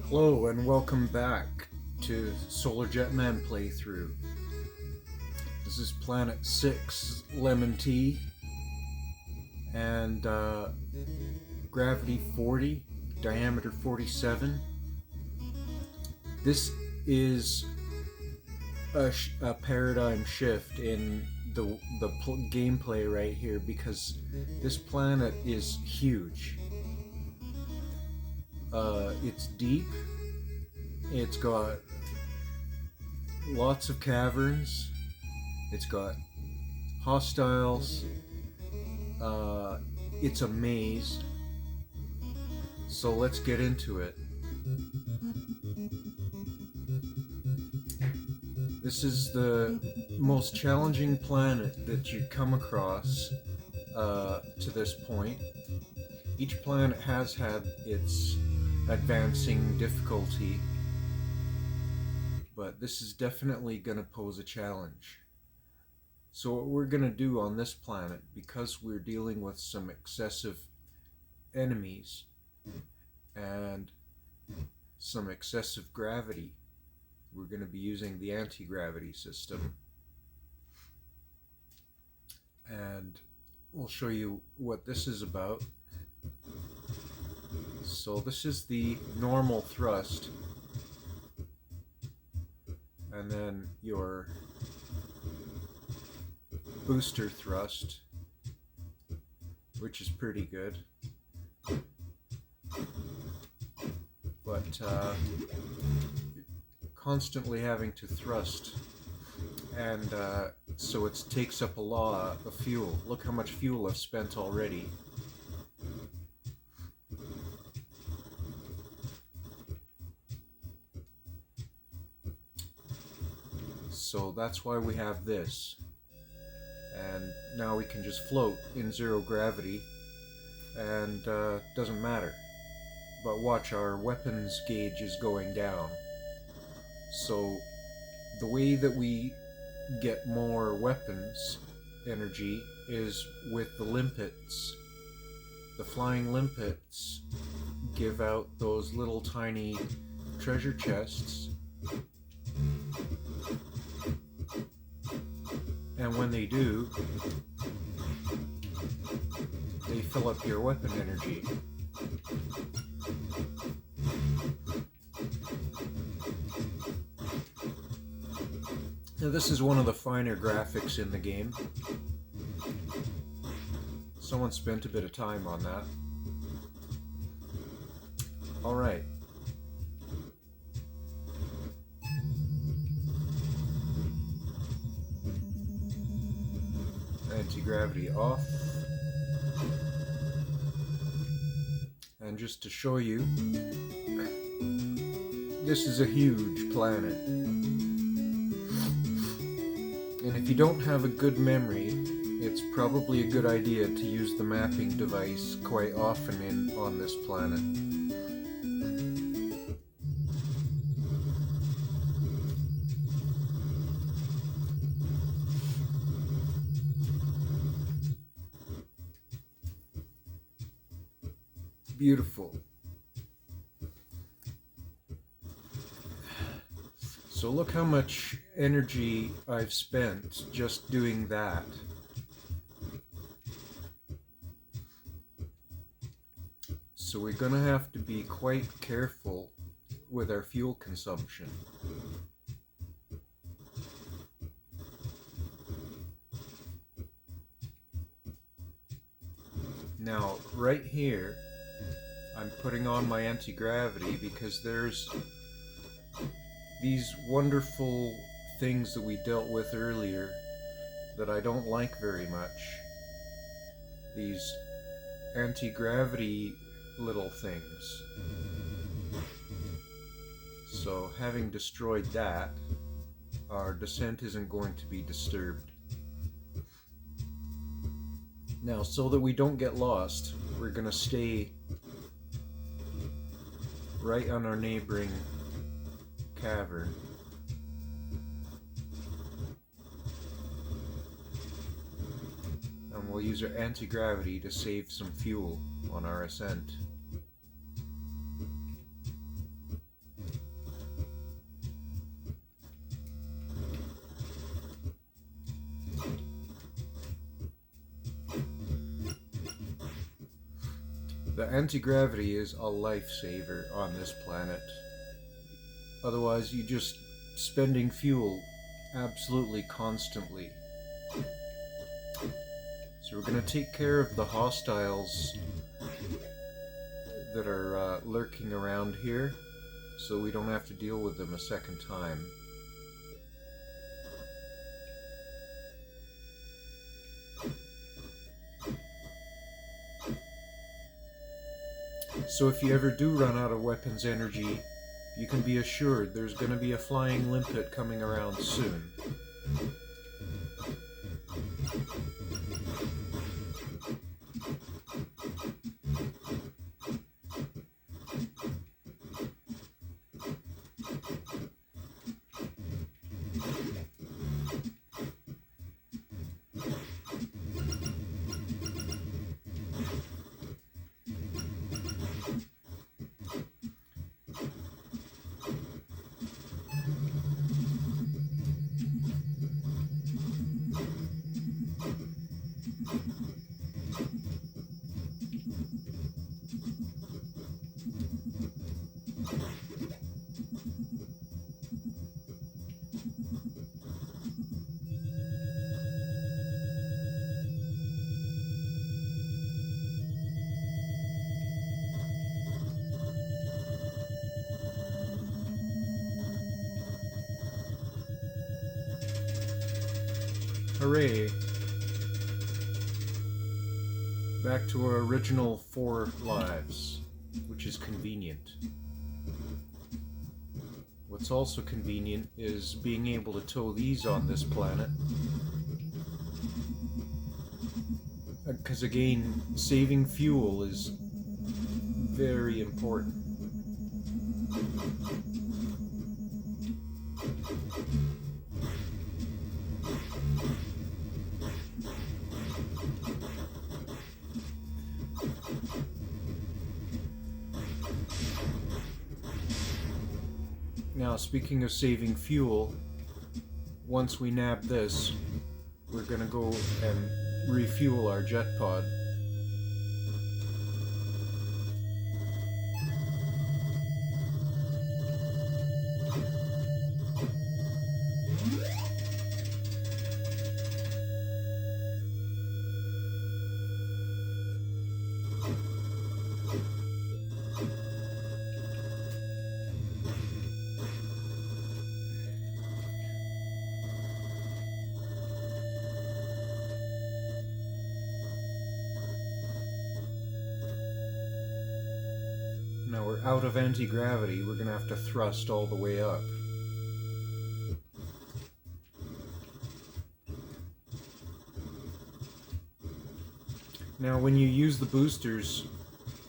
Hello and welcome back to Solar Jetman playthrough. This is Planet 6, Lemonte, and gravity 40, diameter 47. This is a paradigm shift in the gameplay right here because this planet is huge. It's deep. It's got lots of caverns. It's got hostiles. It's a maze. So let's get into it. This is the most challenging planet that you come across to this point. Each planet has had its advancing difficulty, but this is definitely going to pose a challenge. So what we're going to do on this planet, because we're dealing with some excessive enemies and some excessive gravity, we're going to be using the anti-gravity system. And we'll show you what this is about. So this is the normal thrust, and then your booster thrust, which is pretty good, but constantly having to thrust, and so it takes up a lot of fuel. Look how much fuel I've spent already. So that's why we have this. And now we can just float in zero gravity, and doesn't matter. But watch, our weapons gauge is going down. So the way that we get more weapons energy is with the limpets. The flying limpets give out those little tiny treasure chests. And when they do, they fill up your weapon energy. Now this is one of the finer graphics in the game. Someone spent a bit of time on that. Alright. Anti-gravity off. And just to show you, this is a huge planet. And if you don't have a good memory, it's probably a good idea to use the mapping device quite often on this planet. Beautiful. So look how much energy I've spent just doing that. So we're gonna have to be quite careful with our fuel consumption. Now, right here, I'm putting on my anti-gravity because there's these wonderful things that we dealt with earlier that I don't like very much. These anti-gravity little things. So having destroyed that, our descent isn't going to be disturbed. Now, so that we don't get lost, we're going to stay right on our neighboring cavern. And we'll use our anti-gravity to save some fuel on our ascent. The anti-gravity is a lifesaver on this planet. Otherwise, you're just spending fuel absolutely constantly. So we're going to take care of the hostiles that are lurking around here, so we don't have to deal with them a second time. So if you ever do run out of weapons energy, you can be assured there's going to be a flying limpet coming around soon. Hooray! Back to our original 4 lives, which is convenient. What's also convenient is being able to tow these on this planet. Because again, saving fuel is very important. Now, speaking of saving fuel, once we nab this, we're gonna go and refuel our jet pod. Now we're out of anti-gravity, we're gonna have to thrust all the way up. Now when you use the boosters,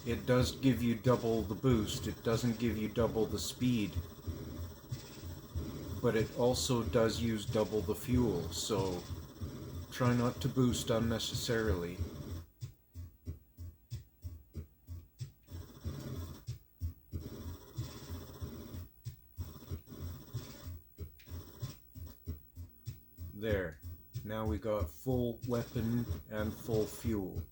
it does give you double the boost. It doesn't give you double the speed. But it also does use double the fuel, so try not to boost unnecessarily. There. Now we got full weapon and full fuel.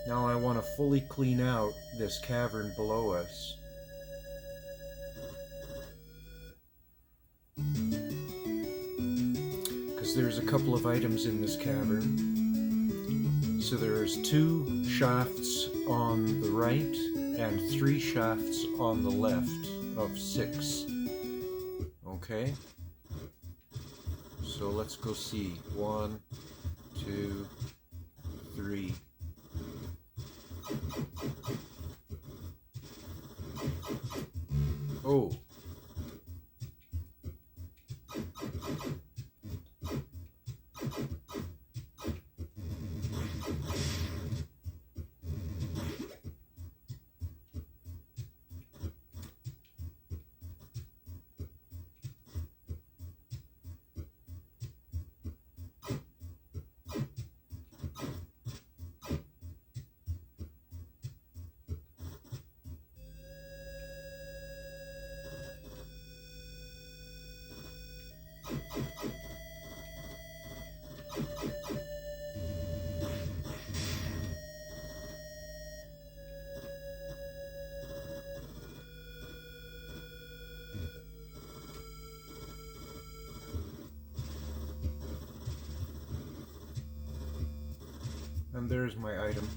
Now I want to fully clean out this cavern below us. Because there's a couple of items in this cavern. So there's 2 shafts on the right and 3 shafts on the left of 6. Okay? So let's go see. 1, 2, 3. Oh. And there's my item.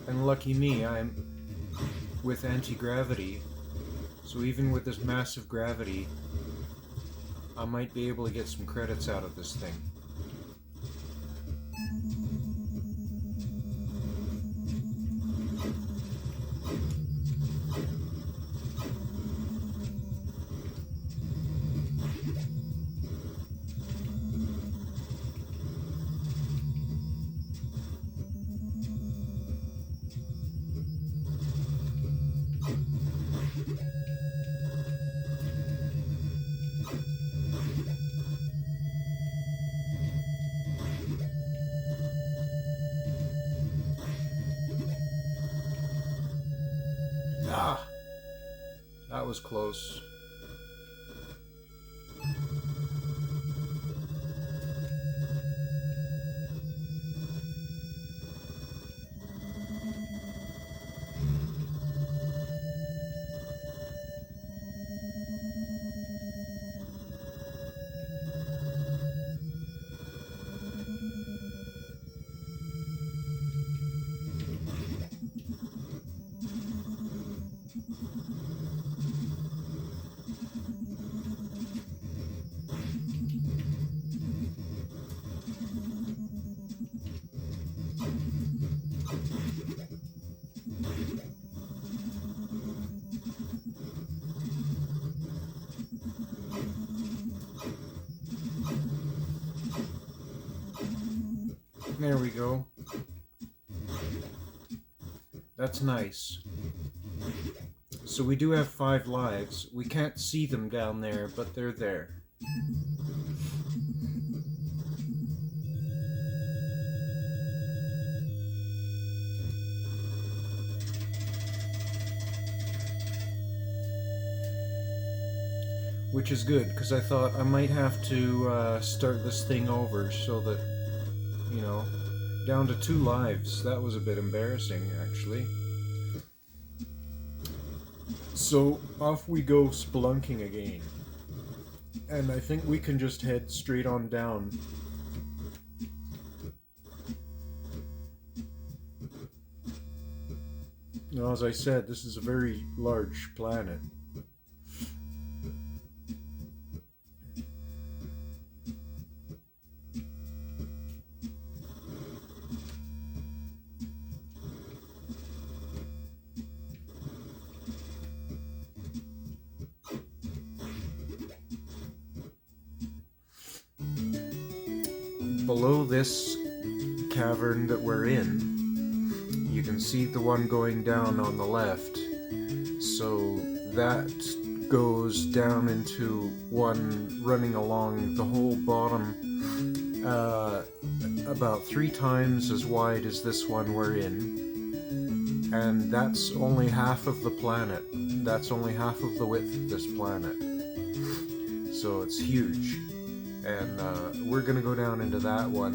And lucky me, I'm with anti-gravity, so even with this massive gravity, I might be able to get some credits out of this thing. Ah! That was close. There we go. That's nice. So we do have 5 lives. We can't see them down there, but they're there. Which is good, because I thought I might have to start this thing over so that, you know, down to 2 lives. That was a bit embarrassing, actually. So off we go spelunking again. And I think we can just head straight on down. Now, as I said, this is a very large planet. Below this cavern that we're in, you can see the one going down on the left. So that goes down into one running along the whole bottom, about 3 times as wide as this one we're in. And that's only half of the planet. That's only half of the width of this planet. So it's huge. And we're going to go down into that one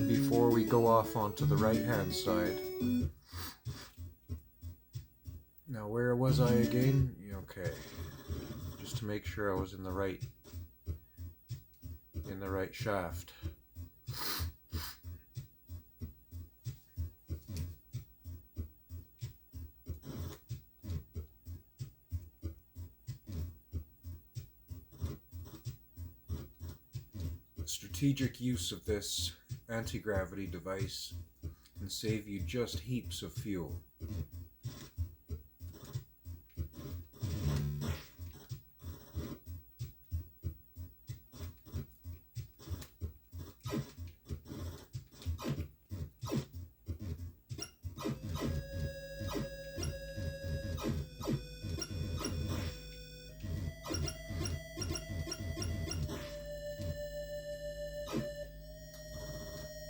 before we go off onto the right-hand side. Now, where was I again? Okay. Just to make sure I was in the right shaft. Strategic use of this anti-gravity device can save you just heaps of fuel.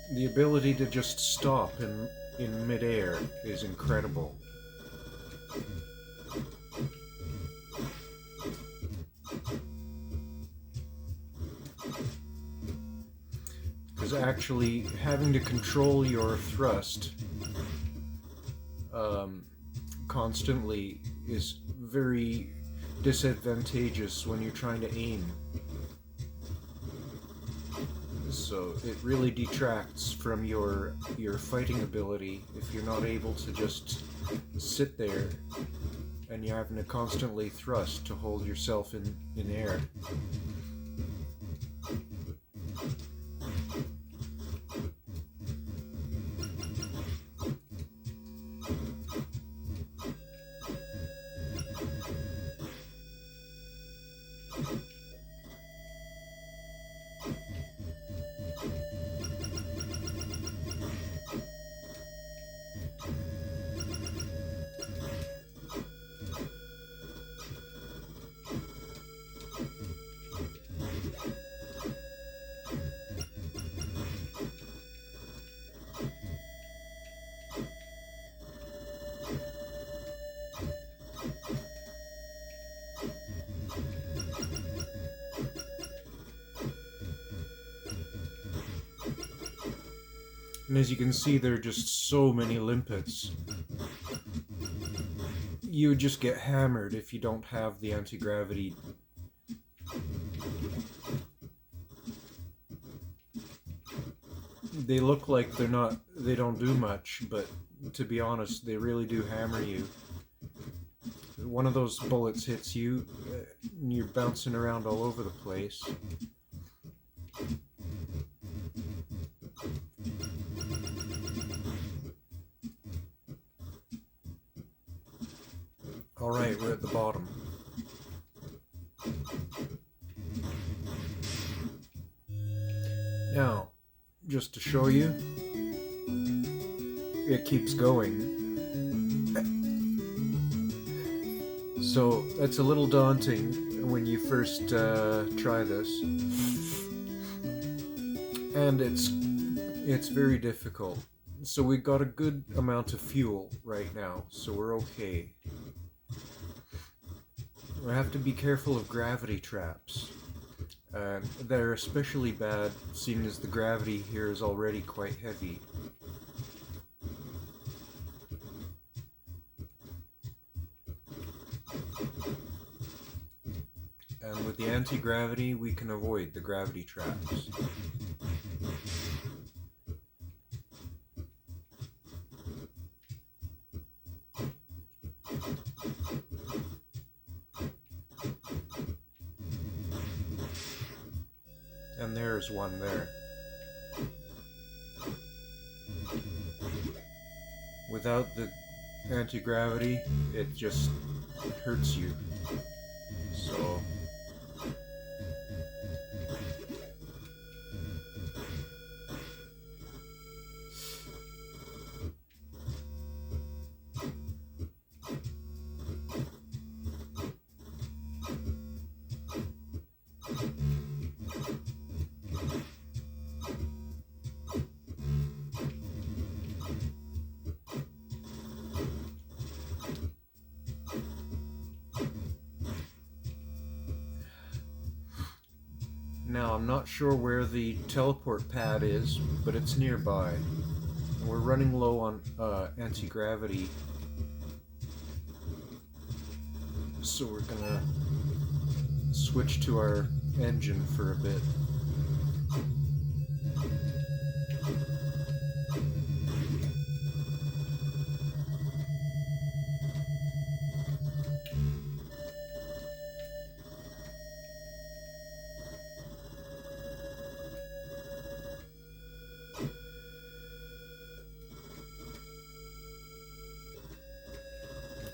The ability to just stop in midair is incredible. Because actually having to control your thrust constantly is very disadvantageous when you're trying to aim. So it really detracts from your fighting ability if you're not able to just sit there and you're having to constantly thrust to hold yourself in air. And as you can see, there are just so many limpets. You would just get hammered if you don't have the anti-gravity. They look like they don't do much, but to be honest, they really do hammer you. One of those bullets hits you, and you're bouncing around all over the place. Alright, we're at the bottom. Now, just to show you, it keeps going. So, that's a little daunting when you first try this. And it's very difficult. So we got a good amount of fuel right now, so we're okay. We have to be careful of gravity traps. They're especially bad, seeing as the gravity here is already quite heavy. And with the anti-gravity, we can avoid the gravity traps. And there's one there. Without the anti-gravity, it just hurts you. So... Now, I'm not sure where the teleport pad is, but it's nearby. And we're running low on anti-gravity. So we're gonna switch to our engine for a bit.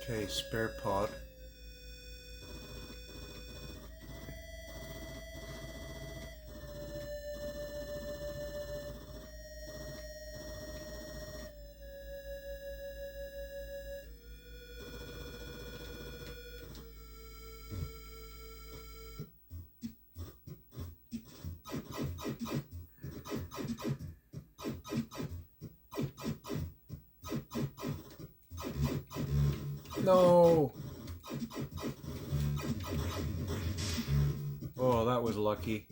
Okay, spare pod. No! Oh, that was lucky.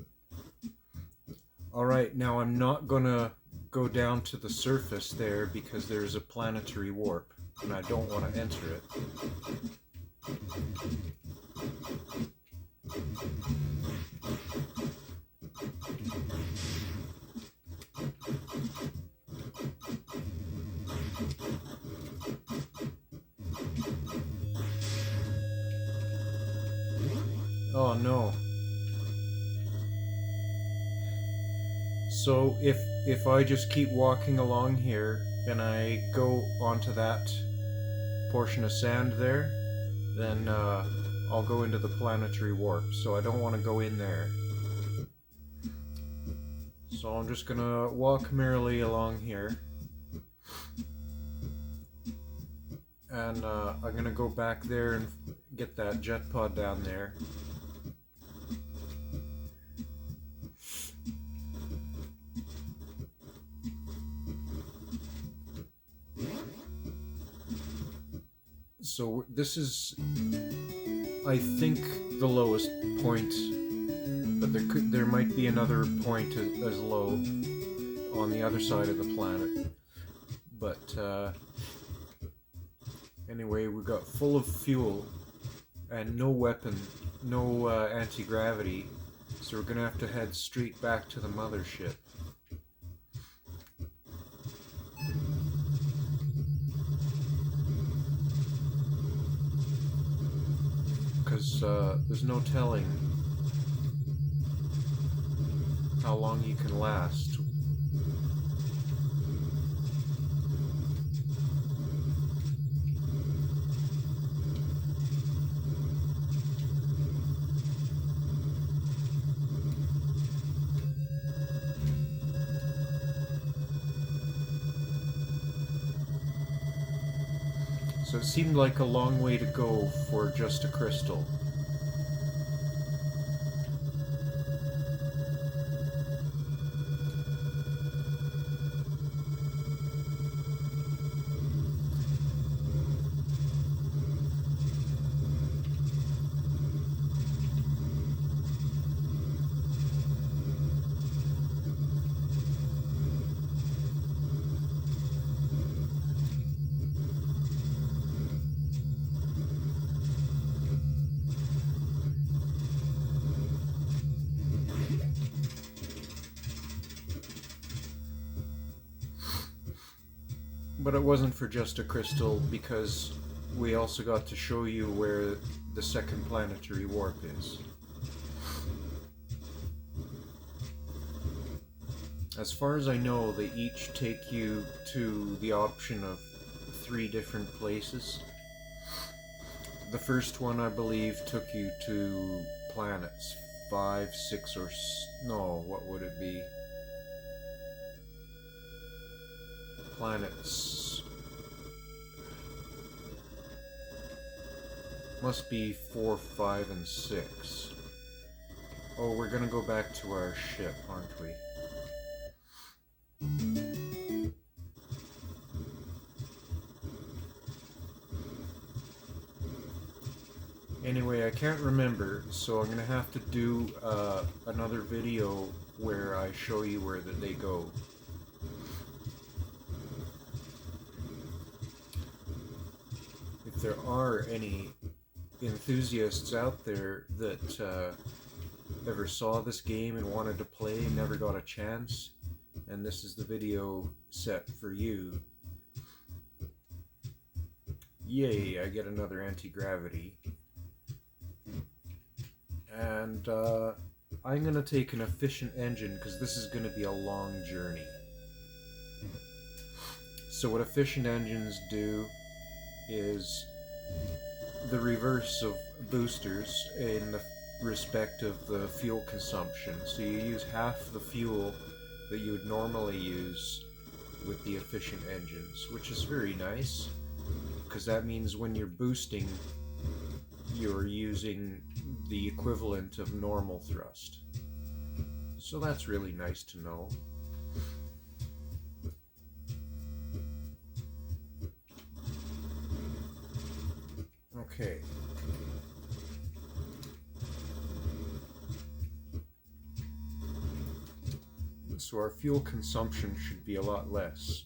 Alright, now I'm not gonna go down to the surface there because there's a planetary warp, and I don't want to enter it. Oh no. So if I just keep walking along here and I go onto that portion of sand there, then I'll go into the planetary warp. So I don't want to go in there. So I'm just gonna walk merrily along here. And I'm gonna go back there and get that jet pod down there. So this is, I think, the lowest point, but there might be another point as low on the other side of the planet. But anyway, we got full of fuel and no weapon, no anti-gravity, so we're gonna have to head straight back to the mothership. Because there's no telling how long you can last. So it seemed like a long way to go for just a crystal. But it wasn't for just a crystal, because we also got to show you where the second planetary warp is. As far as I know, they each take you to the option of 3 different places. The first one, I believe, took you to planets 5, 6, or no, what would it be? Planets must be 4, 5, and 6. Oh, we're gonna go back to our ship, aren't we? Anyway, I can't remember, so I'm gonna have to do another video where I show you where they go. If there are any enthusiasts out there that ever saw this game and wanted to play and never got a chance, and this is the video set for you. Yay, I get another anti-gravity. And I'm going to take an efficient engine because this is going to be a long journey. So what efficient engines do is the reverse of boosters in the respect of the fuel consumption. So you use half the fuel that you would normally use with the efficient engines, which is very nice, because that means when you're boosting, you're using the equivalent of normal thrust. So that's really nice to know. Okay. So our fuel consumption should be a lot less.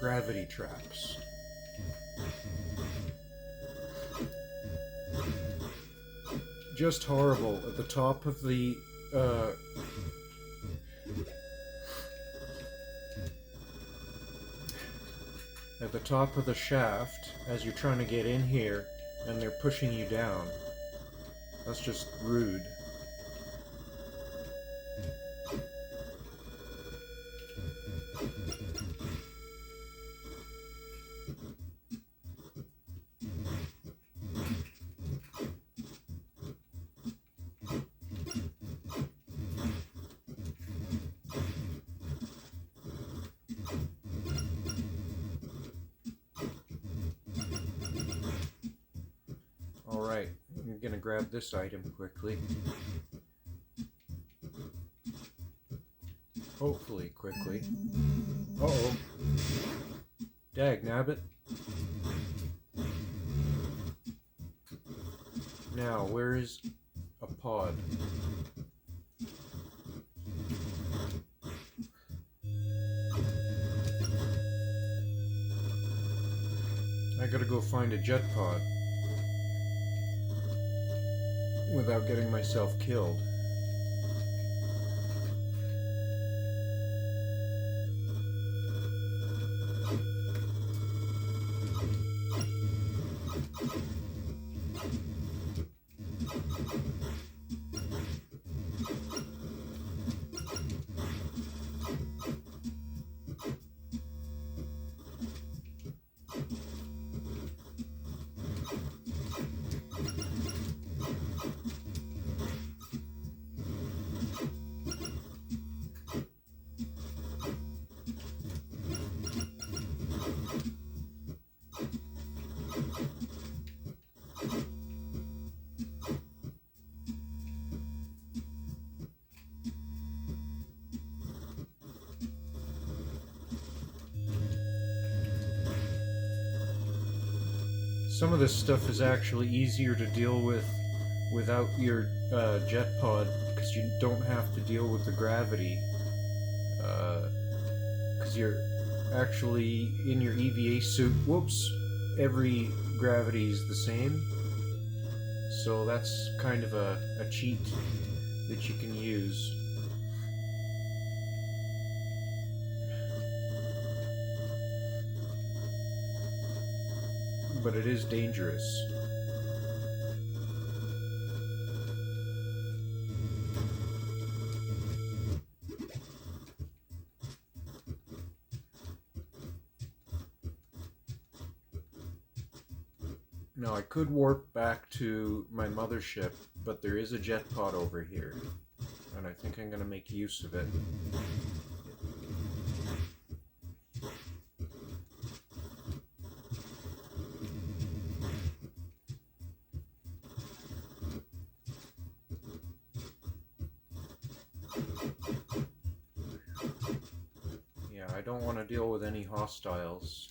gravity traps. Just horrible. At the top of the shaft, as you're trying to get in here, and they're pushing you down. That's just rude. Alright, I'm gonna grab this item quickly. Hopefully quickly. Uh-oh. Dagnabbit. Now, where is a pod? I gotta go find a jet pod without getting myself killed. Some of this stuff is actually easier to deal with without your jet pod, because you don't have to deal with the gravity. Because you're actually in your EVA suit. Whoops! Every gravity is the same. So that's kind of a cheat that you can use. But it is dangerous. Now I could warp back to my mothership, but there is a jet pod over here, and I think I'm going to make use of it. I don't want to deal with any hostiles.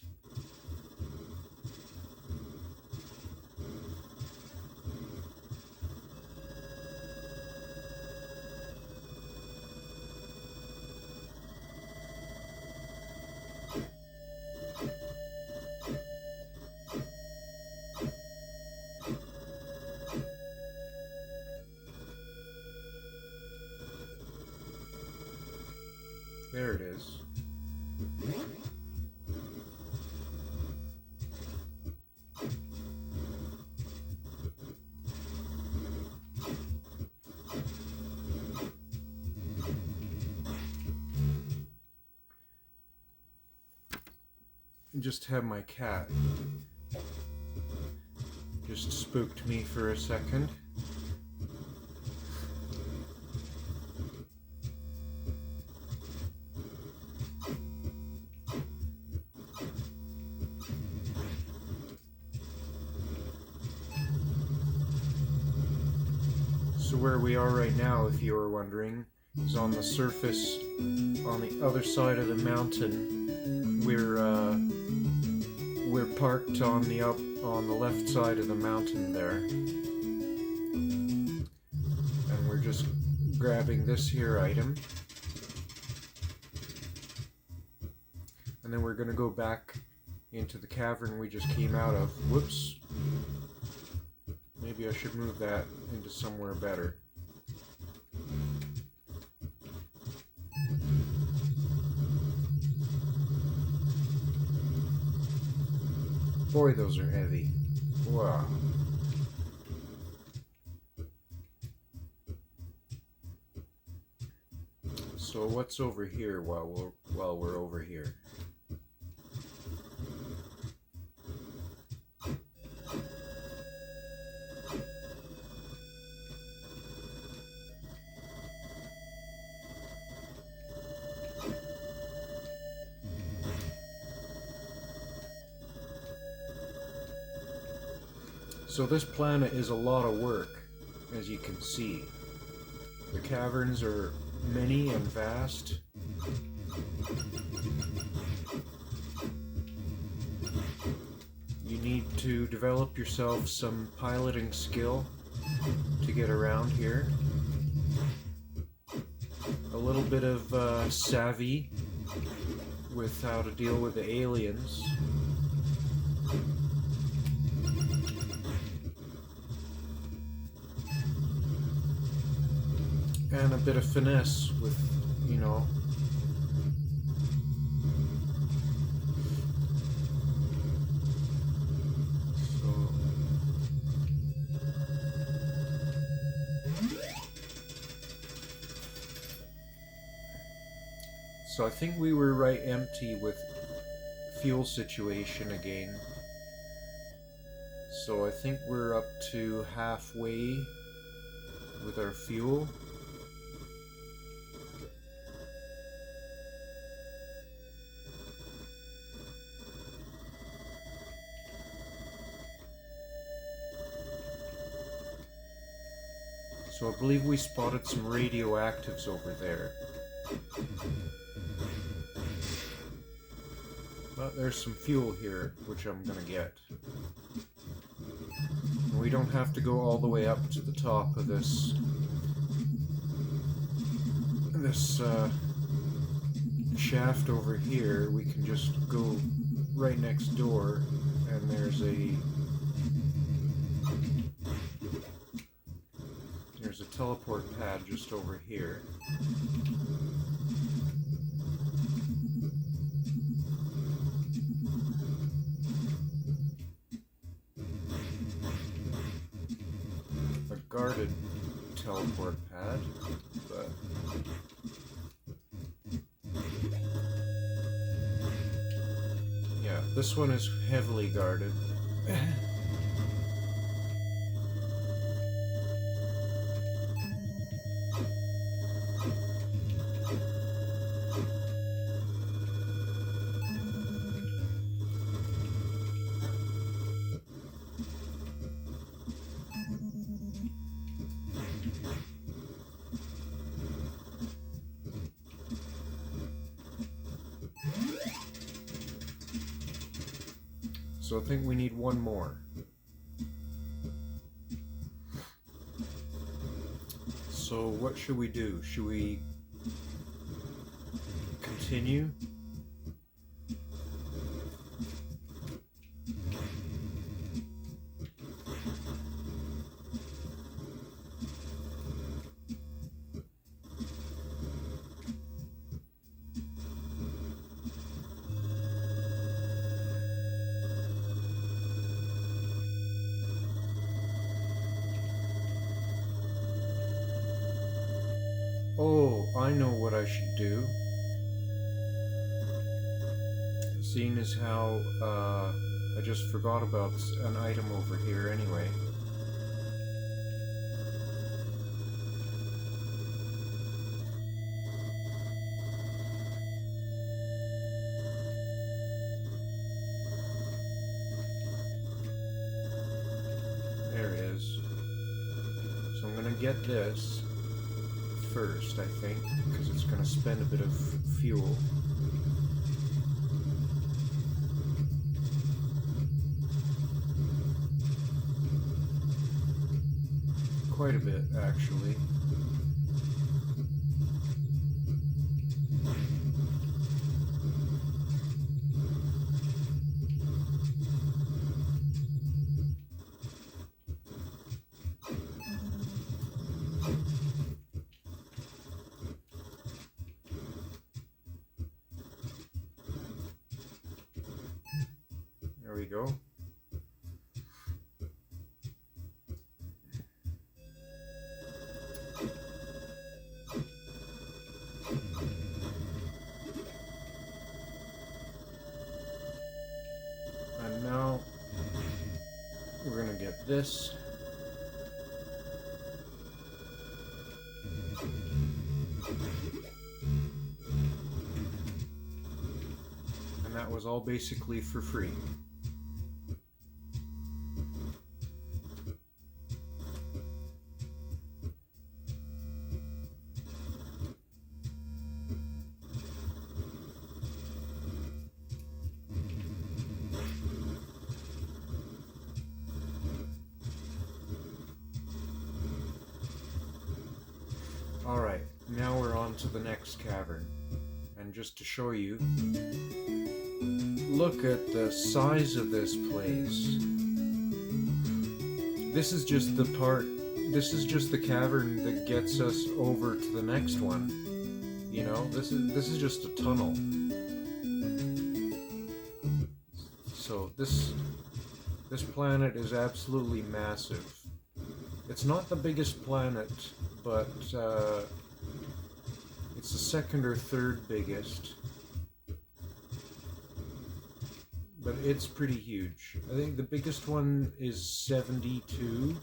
There it is. Just have my cat just spooked me for a second. So where we are right now, if you were wondering, is on the surface on the other side of the mountain. We're parked on the left side of the mountain there, and we're just grabbing this here item, And then we're going to go back into the cavern we just came out of. Whoops. Maybe I should move that into somewhere better. Boy, those are heavy. Wow. So what's over here while we're over here? So this planet is a lot of work, as you can see. The caverns are many and vast. You need to develop yourself some piloting skill to get around here. A little bit of savvy with how to deal with the aliens. And a bit of finesse with, you know, so I think we were right empty with fuel situation again. So I think we're up to halfway with our fuel. So I believe we spotted some radioactives over there. But there's some fuel here, which I'm gonna get. And we don't have to go all the way up to the top of this shaft over here. We can just go right next door, and there's a teleport pad just over here. A guarded teleport pad, but yeah, this one is heavily guarded. So I think we need one more. So what should we do? Should we continue? Oh, I know what I should do. Seeing as how I just forgot about an item over here anyway. There it is. So I'm gonna get this first, I think, because it's going to spend a bit of fuel. Quite a bit, actually. There we go. And now we're going to get this. And that was all basically for free. Alright, now we're on to the next cavern. And just to show you, look at the size of this place. This is just the cavern that gets us over to the next one. You know, this is just a tunnel. So this planet is absolutely massive. It's not the biggest planet, but it's the second or third biggest. But it's pretty huge. I think the biggest one is 72,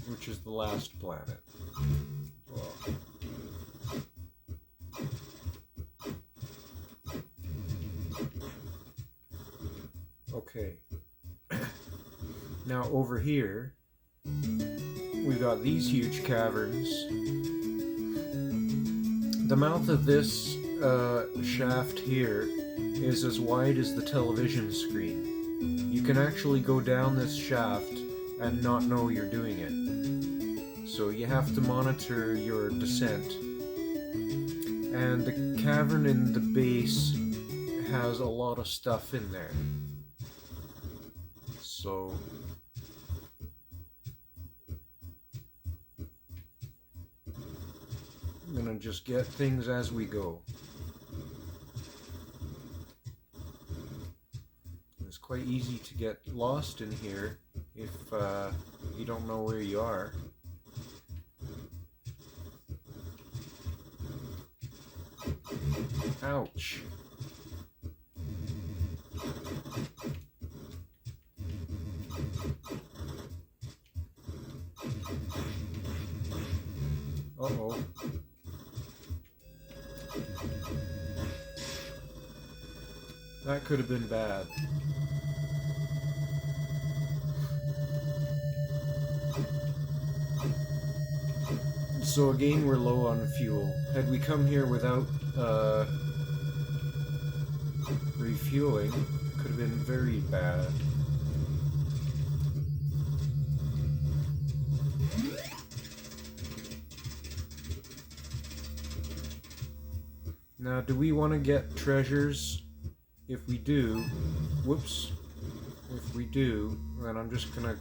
which is the last planet. Well, okay. Now over here, we've got these huge caverns. The mouth of this shaft here is as wide as the television screen. You can actually go down this shaft and not know you're doing it. So you have to monitor your descent. And the cavern in the base has a lot of stuff in there. So I'm gonna just get things as we go. It's quite easy to get lost in here if you don't know where you are. Ouch. Uh-oh. That could have been bad. So again, we're low on fuel. Had we come here without refueling, it could have been very bad. Now, do we want to get treasures? If we do, whoops, if we do, then I'm just gonna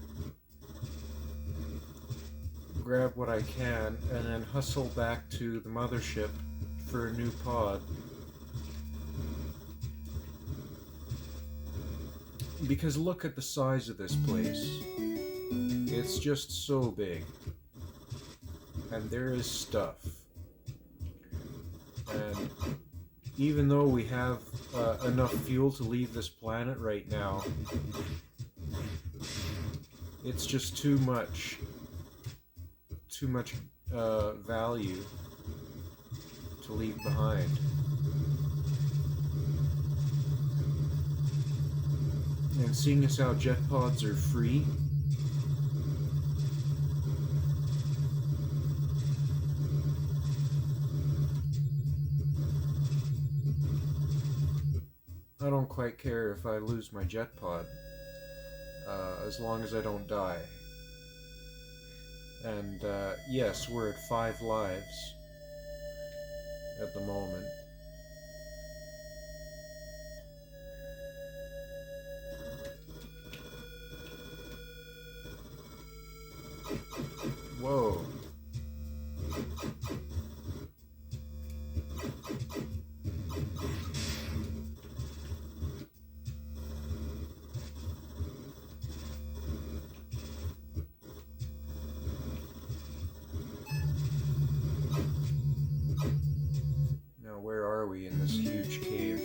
grab what I can and then hustle back to the mothership for a new pod. Because look at the size of this place. It's just so big. And there is stuff. And even though we have enough fuel to leave this planet right now, it's just too much value to leave behind. And seeing as how jet pods are free, I don't quite care if I lose my jet pod, as long as I don't die. And yes, we're at 5 lives at the moment. Whoa. we in this huge cave?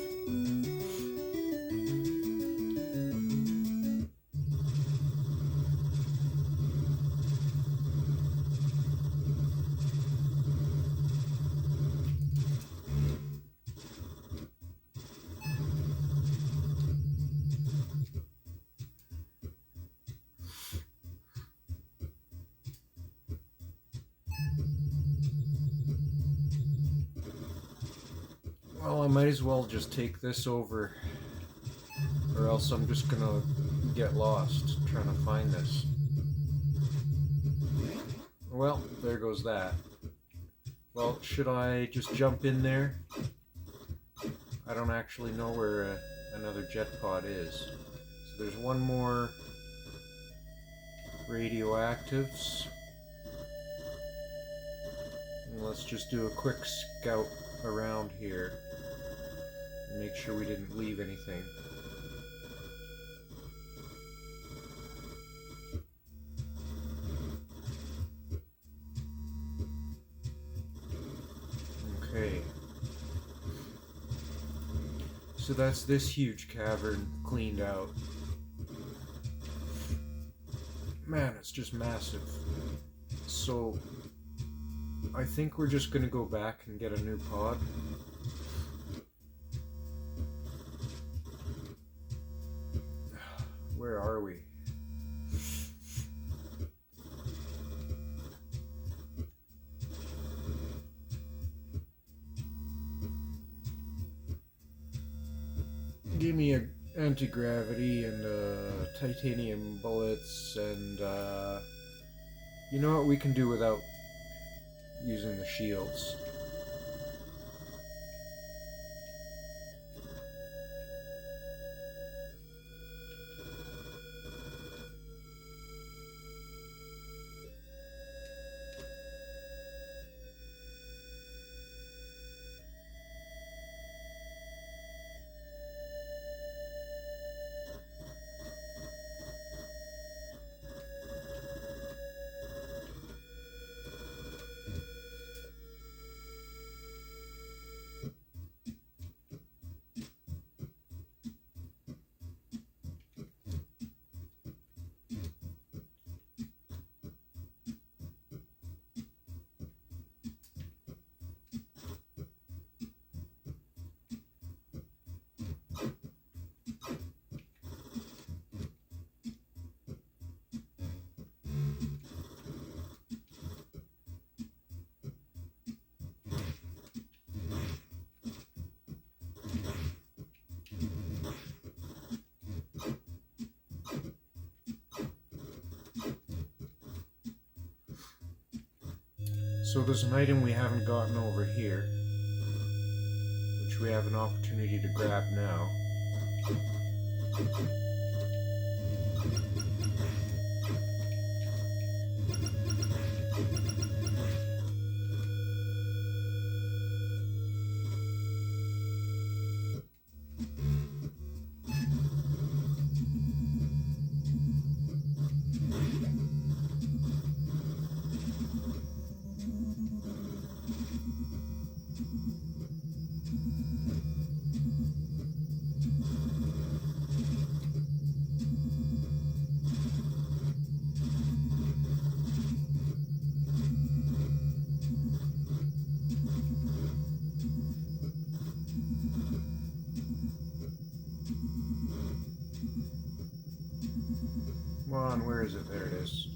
Well, I might as well just take this over, or else I'm just gonna get lost trying to find this. Well, there goes that. Well, should I just jump in there? I don't actually know where another jet pod is. So there's one more radioactives. And let's just do a quick scout around here and make sure we didn't leave anything. Okay. So that's this huge cavern cleaned out. Man, it's just massive. So I think we're just gonna go back and get a new pod. Where are we? Give me a anti-gravity and titanium bullets and you know what, we can do without using the shields. So there's an item we haven't gotten over here, which we have an opportunity to grab now. Come on, where is it? There it is.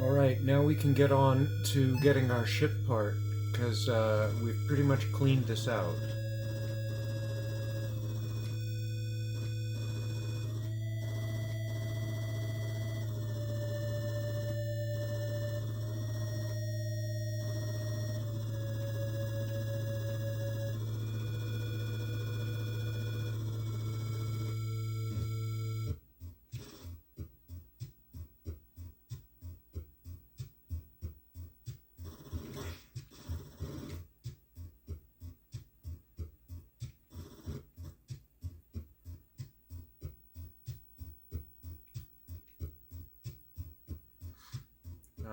Alright, now we can get on to getting our ship part, because we've pretty much cleaned this out.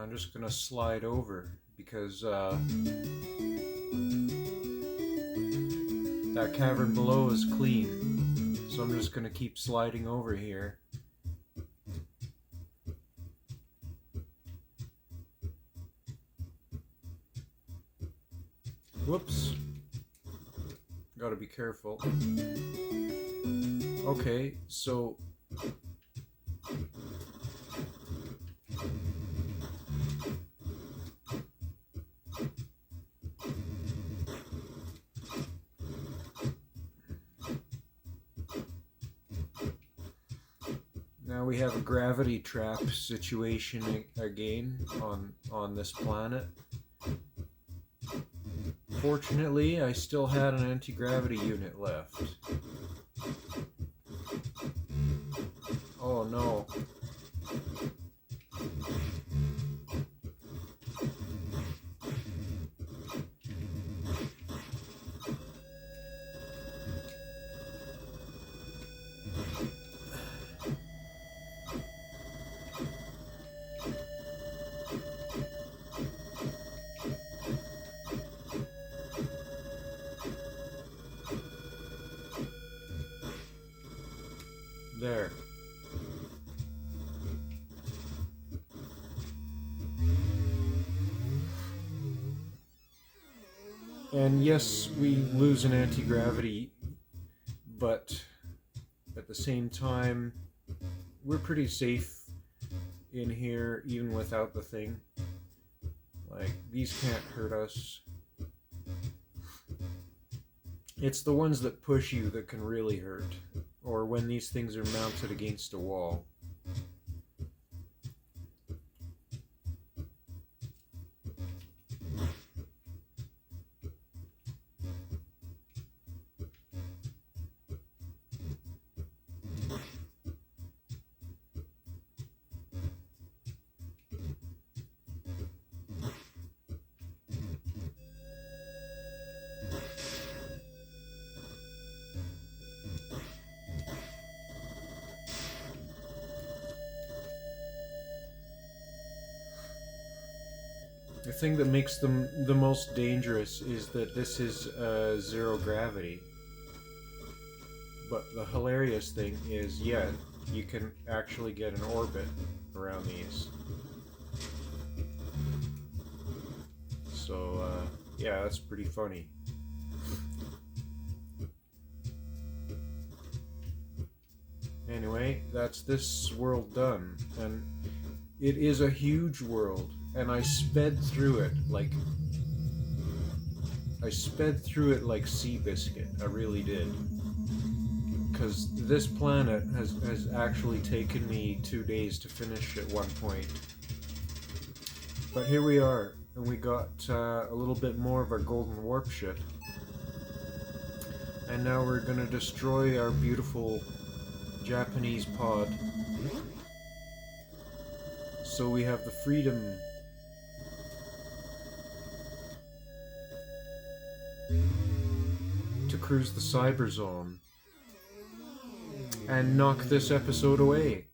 I'm just gonna slide over because that cavern below is clean. So I'm just gonna keep sliding over here. Whoops. Gotta be careful. Okay, so now we have a gravity trap situation again on this planet. Fortunately, I still had an anti-gravity unit left. Oh no. There. And yes, we lose an anti-gravity, but at the same time, we're pretty safe in here even without the thing. Like, these can't hurt us. It's the ones that push you that can really hurt, or when these things are mounted against a wall. The thing that makes them the most dangerous is that this is zero gravity. But the hilarious thing is, yeah, you can actually get an orbit around these. So, yeah, that's pretty funny. Anyway, that's this world done. And it is a huge world. And I sped through it like Seabiscuit. I really did. Because this planet has actually taken me 2 days to finish at one point. But here we are, and we got a little bit more of our golden warp shit. And now we're gonna destroy our beautiful Japanese pod. So we have the freedom to cruise the cyber zone and knock this episode away.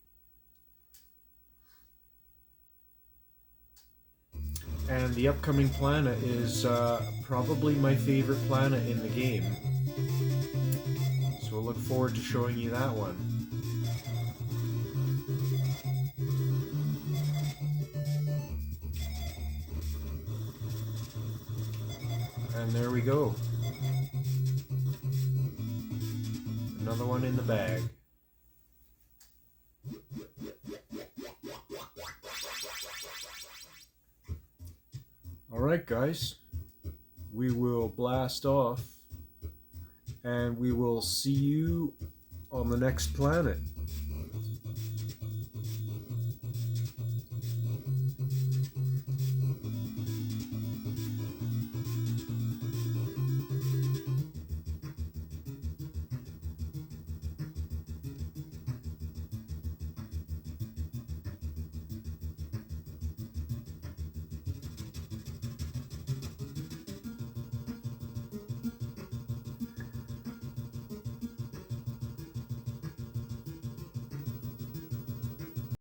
And the upcoming planet is probably my favorite planet in the game. So we'll look forward to showing you that one. And there we go. Another one in the bag. Alright guys, we will blast off and we will see you on the next planet.